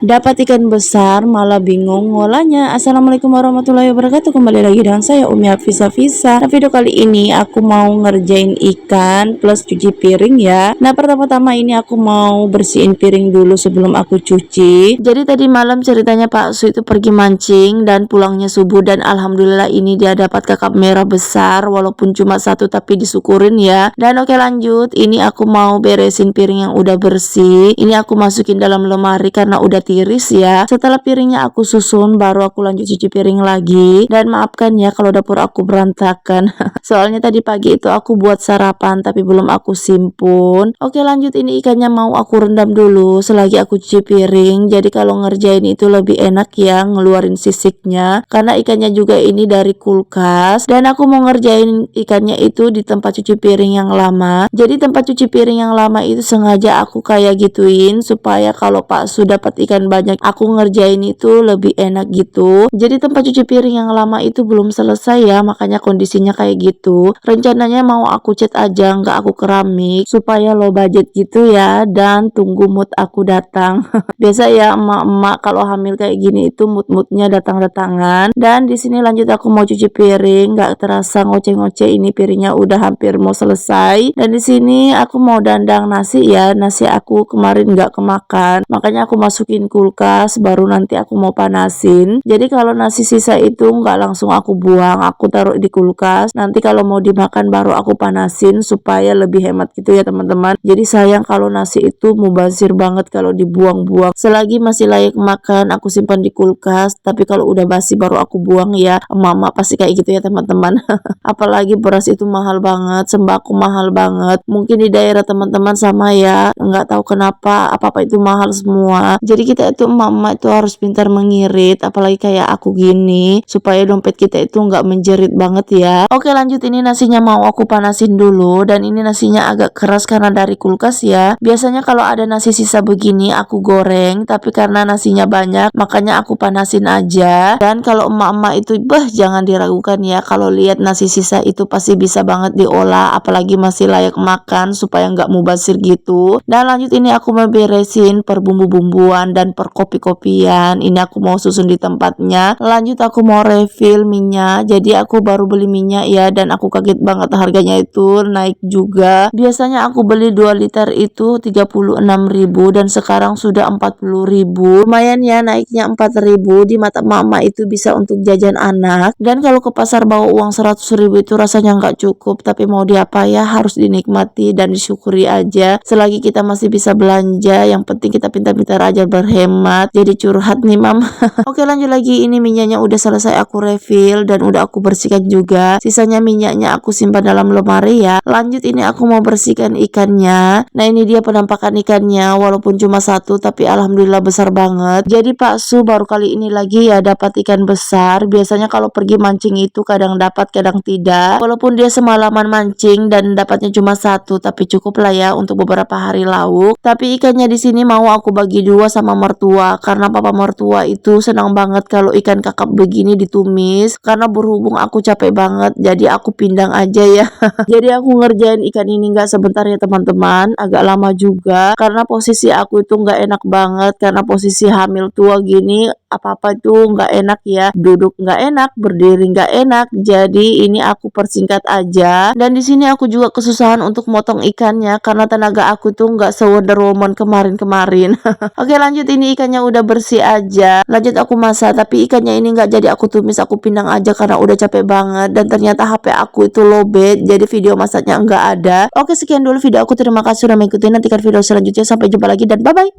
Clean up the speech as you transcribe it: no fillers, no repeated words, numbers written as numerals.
Dapat ikan besar malah bingung ngolahnya. Assalamualaikum warahmatullahi wabarakatuh. Kembali lagi dengan saya Umi Hafisa Fisa. Nah, video kali ini aku mau ngerjain ikan plus cuci piring ya. Nah, pertama-tama ini aku mau bersihin piring dulu sebelum aku cuci. Jadi tadi malam ceritanya Pak Su itu pergi mancing dan pulangnya subuh, dan alhamdulillah ini dia dapat kakap merah besar walaupun cuma satu tapi disyukurin ya. Dan oke, lanjut. Ini aku mau beresin piring yang udah bersih. Ini aku masukin dalam lemari karena udah tiris ya. Setelah piringnya aku susun, baru aku lanjut cuci piring lagi. Dan maafkan ya kalau dapur aku berantakan. Soalnya tadi pagi itu aku buat sarapan tapi belum aku simpun. Oke, lanjut. Ini ikannya mau aku rendam dulu selagi aku cuci piring. Jadi kalau ngerjain itu lebih enak ya, ngeluarin sisiknya. Karena ikannya juga ini dari kulkas. Dan aku mau ngerjain ikannya itu di tempat cuci piring yang lama. Jadi tempat cuci piring yang lama itu sengaja aku kayak gituin supaya kalau Pak Su dapat ikan banyak, aku ngerjain itu lebih enak gitu. Jadi tempat cuci piring yang lama itu belum selesai ya, makanya kondisinya kayak gitu. Rencananya mau aku cat aja, nggak aku keramik, supaya low budget gitu ya, dan tunggu mood aku datang. Biasa ya emak-emak kalau hamil kayak gini itu mood-moodnya datang-datangan. Dan di sini lanjut aku mau cuci piring, nggak terasa ngoceh-ngoceh ini piringnya udah hampir mau selesai. Dan di sini aku mau dandang nasi ya, nasi aku kemarin nggak kemakan, makanya aku masukin kulkas, baru nanti aku mau panasin. Jadi kalau nasi sisa itu nggak langsung aku buang, aku taruh di kulkas, nanti kalau mau dimakan baru aku panasin supaya lebih hemat gitu ya teman-teman. Jadi sayang kalau nasi itu mubazir banget kalau dibuang-buang. Selagi masih layak makan aku simpan di kulkas, tapi kalau udah basi baru aku buang ya. Mama pasti kayak gitu ya teman-teman. Apalagi beras itu mahal banget, sembako mahal banget. Mungkin di daerah teman-teman sama ya, nggak tahu kenapa apa-apa itu mahal semua. Jadi kita itu mama itu harus pintar mengirit, apalagi kayak aku gini, supaya dompet kita itu nggak menjerit banget ya. Oke, lanjut. Ini nasinya mau aku panasin dulu, dan ini nasinya agak keras karena dari kulkas ya. Biasanya kalau ada nasi sisa begini aku goreng, tapi karena nasinya banyak makanya aku panasin aja. Dan kalau emak-emak itu jangan diragukan ya, kalau lihat nasi sisa itu pasti bisa banget diolah, apalagi masih layak makan supaya nggak mubazir gitu. Dan lanjut, ini aku mau beresin per bumbu-bumbuan dan per kopi-kopian. Ini aku mau susun di tempatnya. Lanjut aku mau refill minyak. Jadi aku baru beli minyak ya, dan aku kaget banget harganya itu naik juga. Biasanya aku beli 2 liter itu 36.000 dan sekarang sudah 40.000. Lumayan ya naiknya 4.000. Di mata mama itu bisa untuk jajan anak. Dan kalau ke pasar bawa uang 100.000 itu rasanya nggak cukup, tapi mau diapa ya, harus dinikmati dan disyukuri aja. Selagi kita masih bisa belanja, yang penting kita pintar-pintar aja berhemat. Jadi curhat nih mam. Oke, lanjut lagi. Ini minyaknya udah selesai aku refill dan udah aku bersihkan juga. Sisanya minyaknya aku simpan dalam lemari ya. Lanjut, ini aku mau bersihkan ikannya. Nah, ini dia penampakan ikannya, walaupun cuma satu tapi alhamdulillah besar banget. Jadi Pak Su baru kali ini lagi ya dapat ikan besar. Biasanya kalau pergi mancing itu kadang dapat kadang tidak. Walaupun dia semalaman mancing dan dapatnya cuma satu, tapi cukup lah ya untuk beberapa hari lauk. Tapi ikannya di sini mau aku bagi dua sama mertua, karena papa mertua itu senang banget kalau ikan kakap begini ditumis. Karena berhubung aku capek banget, jadi aku pindang aja ya. Jadi aku ngerjain ikan ini nggak sebentar ya teman-teman, agak lama juga. Karena posisi aku itu nggak enak banget, karena posisi hamil tua gini, apa-apa itu nggak enak ya. Duduk nggak enak, berdiri nggak enak. Jadi ini aku persingkat aja. Dan di sini aku juga kesusahan untuk motong ikannya karena tenaga aku tuh nggak se-Wonder Woman kemarin-kemarin. Oke, lanjut. Ini ikannya udah bersih aja. Lanjut aku masak, tapi ikannya ini nggak jadi aku tumis, aku pindang aja karena udah capek banget. Dan ternyata HP aku itu lowbat, jadi video masaknya nggak ada. Oke, sekian dulu video aku. Terima kasih sudah mengikuti. Nantikan video selanjutnya. Sampai jumpa lagi dan bye-bye.